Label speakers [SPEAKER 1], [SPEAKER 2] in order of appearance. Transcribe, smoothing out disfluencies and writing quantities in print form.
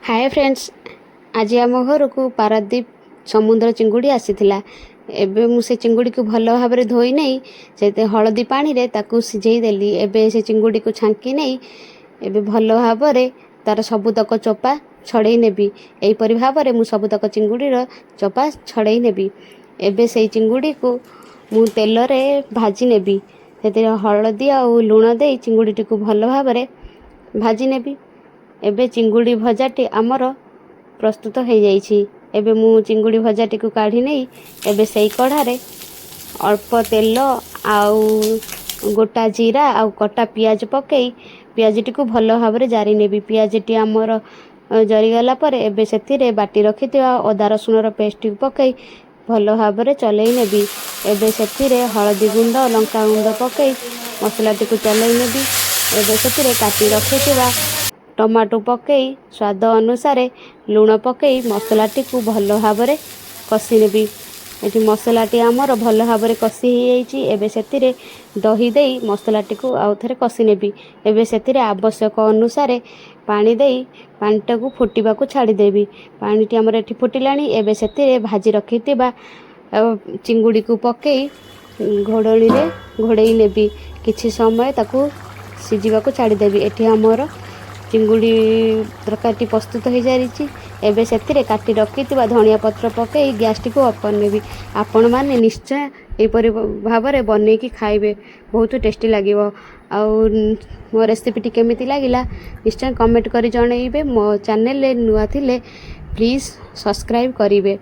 [SPEAKER 1] Hi friends, आज आम घर को पारादीप समुद्र चिंगुड़ी आसीथिला। एबे मु से चिंगुड़ी को भल भाव में धोई नहीं से हलदी पानी रे ताकू सिझेई देली। एबे से चिंगुड़ी को छांकी नहीं एबे भल भाव में तार सबुतक चोपा छड़े नेबी। एहीपरि भाव में मु सबुतक चिंगुड़ीर चोपा छड़े नेबी। एबे से चिंगुड़ी को मु तेल रे भाजी नेबी। से हलदी आ लुण दे चिंगुड़ी को भल भाव में भाजी नेबी। एबे चिंगुड़ी भजाटी आमर प्रस्तुत हो जाइछि। एबे मु चिंगुड़ी भजाटी को काढ़ी नहीं एबे सेई कढ़ारे अल्प तेल आउ गोटा जीरा आउ कटा पियाज पकई पियाजटी को भल भाव में जारी नेबी। पियाजटी आमर जरीगला पर एबे सेथिरे बाटी रखिथिबा अदा रसुणर पेस्ट पकई भल भाव में चलई नेबी। एबे सेथिरे हलदी गुंड लंका गुंड पकई मसलाटी को चलई नेबी। एबे सेथिरे काटी रखिथिबा टमाटो पकई स्वाद अनुसार लुण पकई मसलाटी को भल भाव में कषि नेबी। ये मसलाटी आमर भल भाव में कषि हो जाइछि। एबे सेतिरे दही देई मसलाटी को आउ थरे कषि नेबी। एबे सेतिरे आवश्यक अनुसार पानी देई पानीटा को फुटिबा को छाड़ी देबी। पानीटी आमर एठी फुटिलाणी। एबे सेतिरे भाजी रखिथिबा चिंगुड़ी को पकई घोड़णी रे घोड़ई नेबी। किछि समय ताकू सिझिबा को छाड़ी देबी। एठी आमर चिंगुड़ी तरकारी प्रस्तुत हो जाइछि। एबे सेतिरे काटी रखिथिबा धनिया पत्र पकई गैस टी को ऑफ कर नेबी। आपण माने निश्चय एहीपरि भाव में बनैकी खाइबे, बहुत टेस्टी लागिवो। आउ मो रेसिपीटी केमिति लागिला निश्चय कमेंट करी जणैबे। मो चैनल रे नुआ थिले प्लीज सब्सक्राइब करिवे।